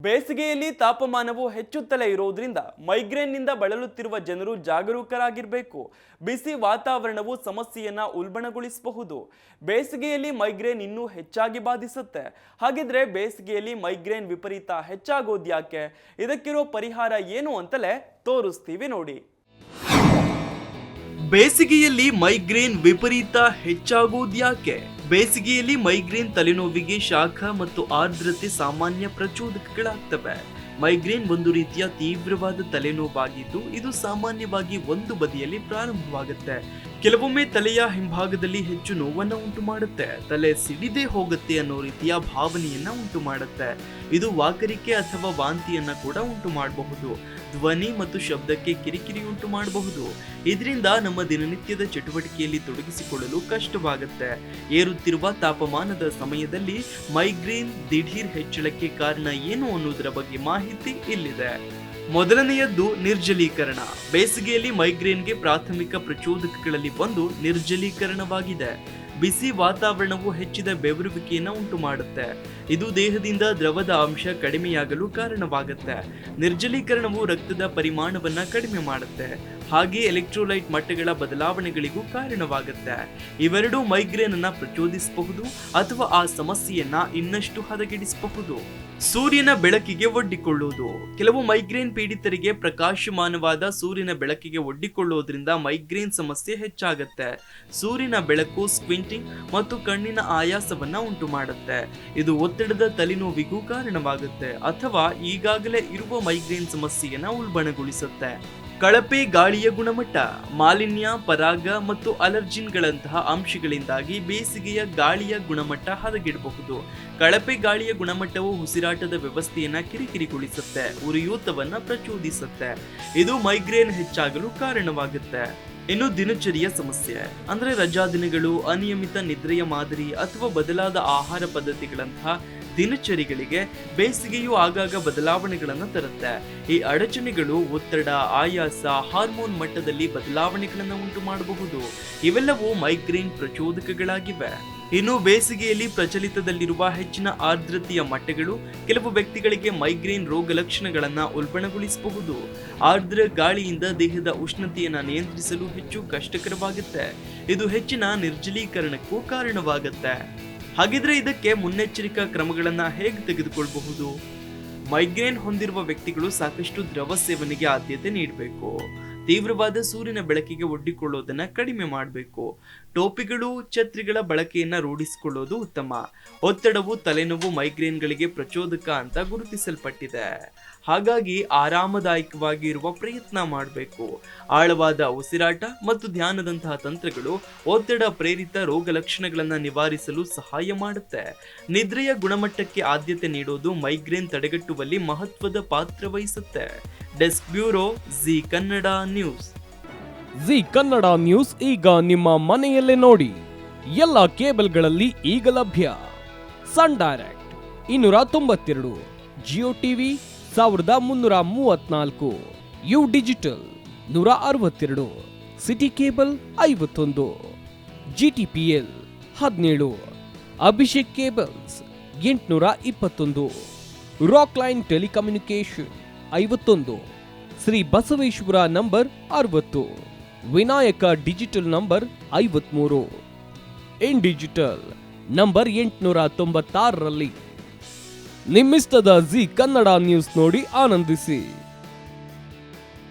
ಬೇಸಿಗೆಯಲ್ಲಿ ತಾಪಮಾನವು ಹೆಚ್ಚುತ್ತಲೇ ಇರುವುದರಿಂದ ಮೈಗ್ರೇನ್ನಿಂದ ಬಳಲುತ್ತಿರುವ ಜನರು ಜಾಗರೂಕರಾಗಿರಬೇಕು. ಬಿಸಿ ವಾತಾವರಣವು ಸಮಸ್ಯೆಯನ್ನ ಉಲ್ಬಣಗೊಳಿಸಬಹುದು. ಬೇಸಿಗೆಯಲ್ಲಿ ಮೈಗ್ರೇನ್ ಇನ್ನೂ ಹೆಚ್ಚಾಗಿ ಬಾಧಿಸುತ್ತೆ. ಹಾಗಿದ್ರೆ ಬೇಸಿಗೆಯಲ್ಲಿ ಮೈಗ್ರೇನ್ ವಿಪರೀತ ಹೆಚ್ಚಾಗೋದ್ಯಾಕೆ? ಇದಕ್ಕಿರೋ ಪರಿಹಾರ ಏನು ಅಂತಲೇ ತೋರಿಸ್ತೀವಿ ನೋಡಿ. ಬೇಸಿಗೆಯಲ್ಲಿ ಮೈಗ್ರೇನ್ ವಿಪರೀತ ಹೆಚ್ಚಾಗುವುದ್ಯಾಕೆ? ಬೇಸಿಗೆಯಲ್ಲಿ ಮೈಗ್ರೇನ್ ತಲೆನೋವಿಗೆ ಶಾಖ ಮತ್ತು ಆರ್ದ್ರತೆ ಸಾಮಾನ್ಯ ಪ್ರಚೋದಕಗಳಾಗ್ತವೆ. ಮೈಗ್ರೇನ್ ಒಂದು ರೀತಿಯ ತೀವ್ರವಾದ ತಲೆನೋವಾಗಿದ್ದು ಇದು ಸಾಮಾನ್ಯವಾಗಿ ಒಂದು ಬದಿಯಲ್ಲಿ ಪ್ರಾರಂಭವಾಗುತ್ತೆ. ಕೆಲವೊಮ್ಮೆ ತಲೆಯ ಹಿಂಭಾಗದಲ್ಲಿ ಹೆಚ್ಚು ನೋವನ್ನು ಉಂಟು ಮಾಡುತ್ತೆ. ತಲೆ ಸಿಡಿದೇ ಹೋಗುತ್ತೆ ಅನ್ನೋ ರೀತಿಯ ಭಾವನೆಯನ್ನ ಉಂಟು ಮಾಡುತ್ತೆ. ಇದು ವಾಕರಿಕೆ ಅಥವಾ ವಾಂತಿಯನ್ನ ಕೂಡ ಉಂಟು ಮಾಡಬಹುದು. ಧ್ವನಿ ಮತ್ತು ಶಬ್ದಕ್ಕೆ ಕಿರಿಕಿರಿ ಉಂಟು ಮಾಡಬಹುದು. ಇದರಿಂದ ನಮ್ಮ ದಿನನಿತ್ಯದ ಚಟುವಟಿಕೆಯಲ್ಲಿ ತೊಡಗಿಸಿಕೊಳ್ಳಲು ಕಷ್ಟವಾಗುತ್ತೆ. ಏರುತ್ತಿರುವ ತಾಪಮಾನದ ಸಮಯದಲ್ಲಿ ಮೈಗ್ರೇನ್ ದಿಢೀರ್ ಹೆಚ್ಚಳಕ್ಕೆ ಕಾರಣ ಏನು ಅನ್ನೋದರ ಬಗ್ಗೆ ಮಾಹಿತಿ ಇಲ್ಲಿದೆ. ಮೊದಲನೆಯದ್ದು ನಿರ್ಜಲೀಕರಣ. ಬೇಸಿಗೆಯಲ್ಲಿ ಮೈಗ್ರೇನ್ಗೆ ಪ್ರಾಥಮಿಕ ಪ್ರಚೋದಕಗಳಲ್ಲಿ ಒಂದು ನಿರ್ಜಲೀಕರಣವಾಗಿದೆ. ಬಿಸಿ ವಾತಾವರಣವು ಹೆಚ್ಚಿದ ಬೆವರುವಿಕೆಯನ್ನು ಉಂಟು ಮಾಡುತ್ತೆ. ಇದು ದೇಹದಿಂದ ದ್ರವದ ಅಂಶ ಕಡಿಮೆಯಾಗಲು ಕಾರಣವಾಗುತ್ತೆ. ನಿರ್ಜಲೀಕರಣವು ರಕ್ತದ ಪರಿಮಾಣವನ್ನ ಕಡಿಮೆ ಮಾಡುತ್ತೆ. ಹಾಗೆ ಎಲೆಕ್ಟ್ರೋಲೈಟ್ ಮಟ್ಟಗಳ ಬದಲಾವಣೆಗಳಿಗೂ ಕಾರಣವಾಗುತ್ತೆ. ಇವೆರಡೂ ಮೈಗ್ರೇನ್ ಅನ್ನ ಪ್ರಚೋದಿಸಬಹುದು ಅಥವಾ ಆ ಸಮಸ್ಯೆಯನ್ನ ಇನ್ನಷ್ಟು ಹದಗೆಡಿಸಬಹುದು. ಸೂರ್ಯನ ಬೆಳಕಿಗೆ ಒಡ್ಡಿಕೊಳ್ಳುವುದು. ಕೆಲವು ಮೈಗ್ರೇನ್ ಪೀಡಿತರಿಗೆ ಪ್ರಕಾಶಮಾನವಾದ ಸೂರ್ಯನ ಬೆಳಕಿಗೆ ಒಡ್ಡಿಕೊಳ್ಳುವುದರಿಂದ ಮೈಗ್ರೇನ್ ಸಮಸ್ಯೆ ಹೆಚ್ಚಾಗುತ್ತೆ. ಸೂರ್ಯನ ಬೆಳಕು ಸ್ಕ್ವಿಂಟಿಂಗ್ ಮತ್ತು ಕಣ್ಣಿನ ಆಯಾಸವನ್ನ ಉಂಟು ಮಾಡುತ್ತೆ. ಇದು ಒತ್ತಡದ ತಲೆನೋವಿಗೂ ಕಾರಣವಾಗುತ್ತೆ ಅಥವಾ ಈಗಾಗಲೇ ಇರುವ ಮೈಗ್ರೇನ್ ಸಮಸ್ಯೆಯನ್ನ ಉಲ್ಬಣಗೊಳಿಸುತ್ತೆ. ಕಳಪೆ ಗಾಳಿಯ ಗುಣಮಟ್ಟ. ಮಾಲಿನ್ಯ, ಪರಾಗ ಮತ್ತು ಅಲರ್ಜಿನ್ಗಳಂತಹ ಅಂಶಗಳಿಂದಾಗಿ ಬೇಸಿಗೆಯ ಗಾಳಿಯ ಗುಣಮಟ್ಟ ಹದಗೆಡಬಹುದು. ಕಳಪೆ ಗಾಳಿಯ ಗುಣಮಟ್ಟವು ಉಸಿರಾಟದ ವ್ಯವಸ್ಥೆಯನ್ನ ಕಿರಿಕಿರಿಗೊಳಿಸುತ್ತೆ, ಉರಿಯೂತವನ್ನ ಪ್ರಚೋದಿಸುತ್ತೆ. ಇದು ಮೈಗ್ರೇನ್ ಹೆಚ್ಚಾಗಲು ಕಾರಣವಾಗುತ್ತೆ. ಇನ್ನು ದಿನಚರಿಯ ಸಮಸ್ಯೆ ಅಂದ್ರೆ ರಜಾ ದಿನಗಳು, ಅನಿಯಮಿತ ನಿದ್ರೆಯ ಮಾದರಿ ಅಥವಾ ಬದಲಾದ ಆಹಾರ ಪದ್ಧತಿಗಳಂತಹ ದಿನಚರಿಗಳಿಗೆ ಬೇಸಿಗೆಯು ಆಗಾಗ ಬದಲಾವಣೆಗಳನ್ನು ತರುತ್ತೆ. ಈ ಅಡಚಣೆಗಳು ಒತ್ತಡ, ಆಯಾಸ, ಹಾರ್ಮೋನ್ ಮಟ್ಟದಲ್ಲಿ ಬದಲಾವಣೆಗಳನ್ನು ಉಂಟು ಮಾಡಬಹುದು. ಇವೆಲ್ಲವೂ ಮೈಗ್ರೇನ್ ಪ್ರಚೋದಕಗಳಾಗಿವೆ. ಇನ್ನು ಬೇಸಿಗೆಯಲ್ಲಿ ಪ್ರಚಲಿತದಲ್ಲಿರುವ ಹೆಚ್ಚಿನ ಆರ್ದ್ರತೆಯ ಮಟ್ಟಗಳು ಕೆಲವು ವ್ಯಕ್ತಿಗಳಿಗೆ ಮೈಗ್ರೇನ್ ರೋಗ ಲಕ್ಷಣಗಳನ್ನು ಉಲ್ಬಣಗೊಳಿಸಬಹುದು. ಆರ್ದ್ರ ಗಾಳಿಯಿಂದ ದೇಹದ ಉಷ್ಣತೆಯನ್ನು ನಿಯಂತ್ರಿಸಲು ಹೆಚ್ಚು ಕಷ್ಟಕರವಾಗುತ್ತೆ. ಇದು ಹೆಚ್ಚಿನ ನಿರ್ಜಲೀಕರಣಕ್ಕೂ ಕಾರಣವಾಗುತ್ತೆ. ಹಾಗಿದ್ರೆ ಇದಕ್ಕೆ ಮುನ್ನೆಚ್ಚರಿಕಾ ಕ್ರಮಗಳನ್ನ ಹೇಗೆ ತೆಗೆದುಕೊಳ್ಳಬಹುದು? ಮೈಗ್ರೇನ್ ಹೊಂದಿರುವ ವ್ಯಕ್ತಿಗಳು ಸಾಕಷ್ಟು ದ್ರವ ಸೇವನೆಗೆ ಆದ್ಯತೆ ನೀಡಬೇಕು. ತೀವ್ರವಾದ ಸೂರ್ಯನ ಬೆಳಕಿಗೆ ಒಡ್ಡಿಕೊಳ್ಳೋದನ್ನ ಕಡಿಮೆ ಮಾಡಬೇಕು. ಟೋಪಿಗಳು, ಛತ್ರಿಗಳ ಬಳಕೆಯನ್ನ ರೂಢಿಸಿಕೊಳ್ಳೋದು ಉತ್ತಮ. ಒತ್ತಡವು ತಲೆನೋವು ಮೈಗ್ರೇನ್ಗಳಿಗೆ ಪ್ರಚೋದಕ ಅಂತ ಗುರುತಿಸಲ್ಪಟ್ಟಿದೆ. ಹಾಗಾಗಿ ಆರಾಮದಾಯಕವಾಗಿ ಇರುವ ಪ್ರಯತ್ನ ಮಾಡಬೇಕು. ಆಳವಾದ ಉಸಿರಾಟ ಮತ್ತು ಧ್ಯಾನದಂತಹ ತಂತ್ರಗಳು ಒತ್ತಡ ಪ್ರೇರಿತ ರೋಗ ಲಕ್ಷಣಗಳನ್ನ ನಿವಾರಿಸಲು ಸಹಾಯ ಮಾಡುತ್ತೆ. ನಿದ್ರೆಯ ಗುಣಮಟ್ಟಕ್ಕೆ ಆದ್ಯತೆ ನೀಡೋದು ಮೈಗ್ರೇನ್ ತಡೆಗಟ್ಟುವಲ್ಲಿ ಮಹತ್ವದ ಪಾತ್ರ ವಹಿಸುತ್ತೆ. Desk bureau, Zee Kannada news. Zee Kannada news ಈಗ ನಿಮ್ಮ ಮನೆಯಲ್ಲೇ ನೋಡಿ. ಎಲ್ಲ ಕೇಬಲ್ಗಳಲ್ಲಿ ಈಗ ಲಭ್ಯ. Sun Direct 292, Jio TV 1334, U Digital 162, City Cable 51, GTPL 17, Abhishek Cables 821, Rock Line Telecommunication 51, Shri Basaveshwara number 60, Vinayaka digital number 53, in digital number 896ರಲ್ಲಿ. ನಿಮ್ಮಿಸ್ತದ ಜಿ ಕನ್ನಡ ನ್ಯೂಸ್ ನೋಡಿ ಆನಂದಿಸಿ.